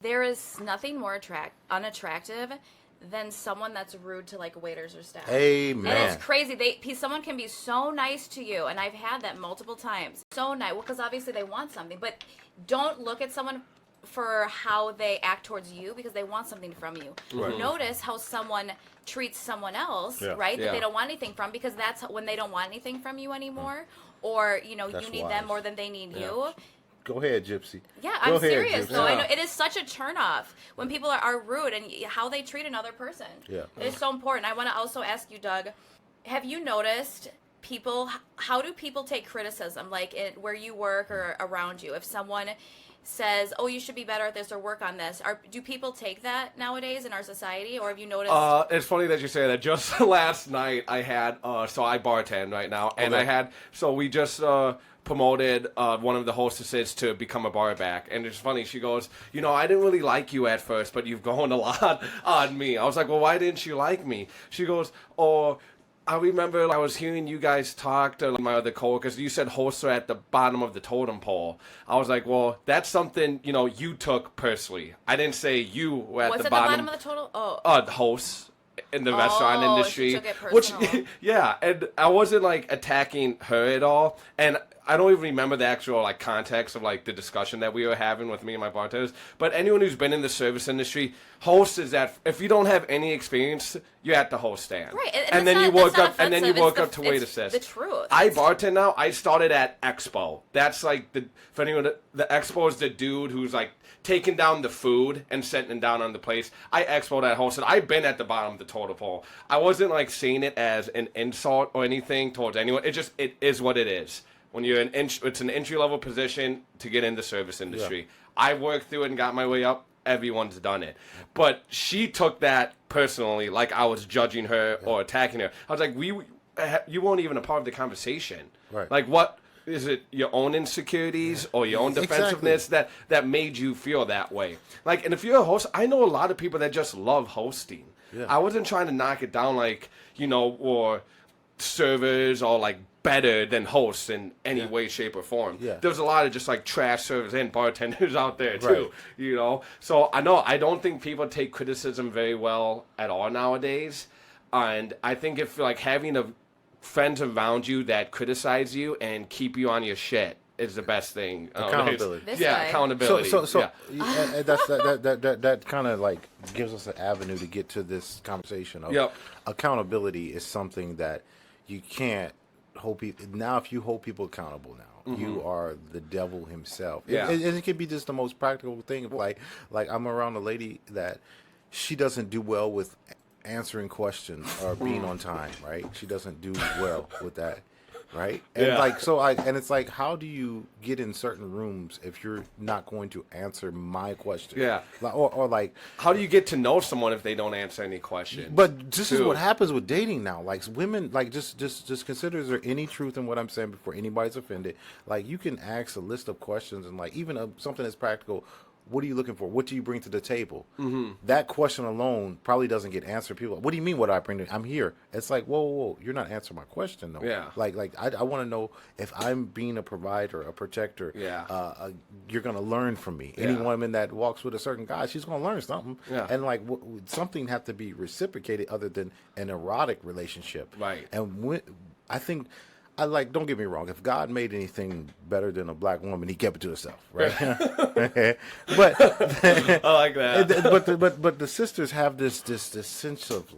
There is nothing more unattractive than someone that's rude to like waiters or staff. Amen. And it's crazy. Someone can be so nice to you, and I've had that multiple times. So nice, well, because obviously they want something. But don't look at someone for how they act towards you because they want something from you. Right. Notice how someone treats someone else, Yeah. right? That Yeah. they don't want anything from, because that's when they don't want anything from you anymore, or you That's need wise. them more than they need you. Go ahead, Gypsy. Yeah, Go I'm ahead, serious Gypsy. though. I Yeah. know it is such a turnoff when people are rude and how they treat another person. Yeah. It is so important. I want to also ask you, Doug, have you noticed how do people take criticism, like where you work or around you? If someone says, "Oh, you should be better at this," or "Work on this," do people take that nowadays in our society, or have you noticed? It's funny that you say that. Just last night, I had so I bartend right now, and Okay. we just promoted one of the hostesses to become a bar back, and it's funny. She goes, I didn't really like you at first, but you've grown a lot on me. I was like, well, why didn't you like me? She goes, oh. I remember I was hearing you guys talk to my other coworkers. You said hosts are at the bottom of the totem pole. I was like, well, that's something, you took personally. I didn't say you were at What's the at bottom. the bottom of the total? Oh, Hosts in the restaurant industry. she took it Which, personal. yeah, and I wasn't, attacking her at all. And I don't even remember the actual, context of, the discussion that we were having with me and my bartenders. But anyone who's been in the service industry, host is that if you don't have any experience, you're at the host stand. Right, And then you work up, and then you work up to wait assist. the truth. I bartend now. I started at Expo. That's for anyone, the Expo is the dude who's taking down the food and setting it down on the place. I expoed at hosted. I've been at the bottom of the totem pole. I wasn't seeing it as an insult or anything towards anyone. It is what it is. When you're it's an entry level position to get in the service industry. I worked through it and got my way up. Everyone's done it. But she took that personally, like I was judging her or attacking her. I was like, you weren't even a part of the conversation. Right. What is it? Your own insecurities or your own defensiveness that made you feel that way? And if you're a host, I know a lot of people that just love hosting. Yeah. I wasn't trying to knock it down or servers or better than hosts in any way, shape, or form. Yeah. There's a lot of just trash servers and bartenders out there too, So I don't think people take criticism very well at all nowadays. And I think if having friends around you that criticize you and keep you on your shit is the best thing. Accountability. This Yeah, way. accountability. So yeah. and that kind of gives us an avenue to get to this conversation of Yep. accountability is something that you can't hold people. Now, if you hold people accountable now, you are the devil himself. Yeah. And it can be just the most practical thing. Like I'm around a lady that she doesn't do well with answering questions or being on time, right? She doesn't do well with that. Right? And Yeah. it's how do you get in certain rooms if you're not going to answer my question? Yeah. Or How do you get to know someone if they don't answer any questions? but this is too? what happens with dating now. Women, just consider, is there any truth in what I'm saying before anybody's offended? You can ask a list of questions and even something that's practical. What are you looking for? What do you bring to the table? Mm-hmm. That question alone probably doesn't get answered. People, what do you mean? What do I bring? I'm here. It's whoa, you're not answering my question though. Yeah. I want to know if I'm being a provider, a protector. Yeah. You're gonna learn from me. Yeah. Any woman that walks with a certain guy, she's gonna learn something. Yeah. And something have to be reciprocated other than an erotic relationship. Right. And I think. Don't get me wrong. If God made anything better than a black woman, He kept it to Himself, right? But I like that. but the sisters have this sense of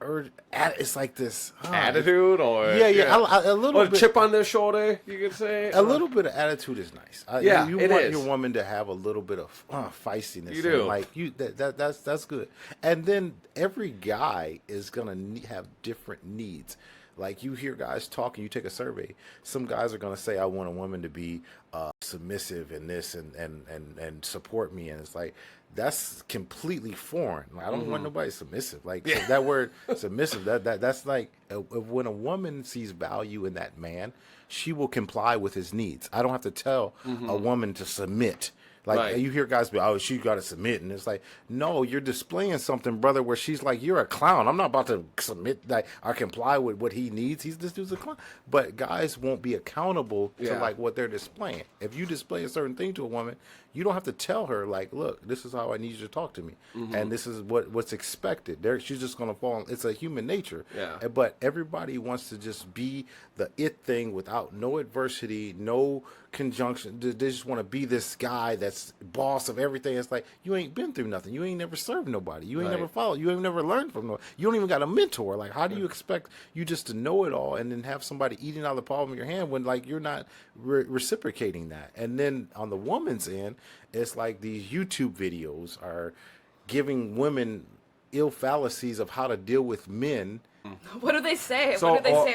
it's this Attitude or a little or bit. chip on their shoulder, you could say. A little bit of attitude is nice. Yeah, you it want is. your woman to have a little bit of feistiness. You do. That's good. And then every guy is gonna have different needs. You hear guys talking, you take a survey. Some guys are gonna say, "I want a woman to be submissive in this and support me," and it's that's completely foreign. I don't want nobody submissive. So that word submissive, that's when a woman sees value in that man, she will comply with his needs. I don't have to tell a woman to submit. Right. You hear guys be, "Oh, she got to submit," and it's no, you're displaying something, brother, where she's "You're a clown. I'm not about to submit or comply with what he needs. This dude's a clown." But guys won't be accountable to what they're displaying. If you display a certain thing to a woman, You don't have to tell her like, look, this is how I need you to talk to me, and this is what's expected. She's just gonna fall. It's a human nature. Yeah. But everybody wants to just be the it thing without no adversity, no conjunction. They just want to be this guy that's boss of everything. It's like, you ain't been through nothing. You ain't never served nobody. You ain't Right. never followed. You ain't never learned from no. You don't even got a mentor. Like, how do you expect you just to know it all and then have somebody eating out of the palm of your hand when like you're not reciprocating that? And then on the woman's end, it's like these YouTube videos are giving women ill fallacies of how to deal with men. What do they say? So, What do they say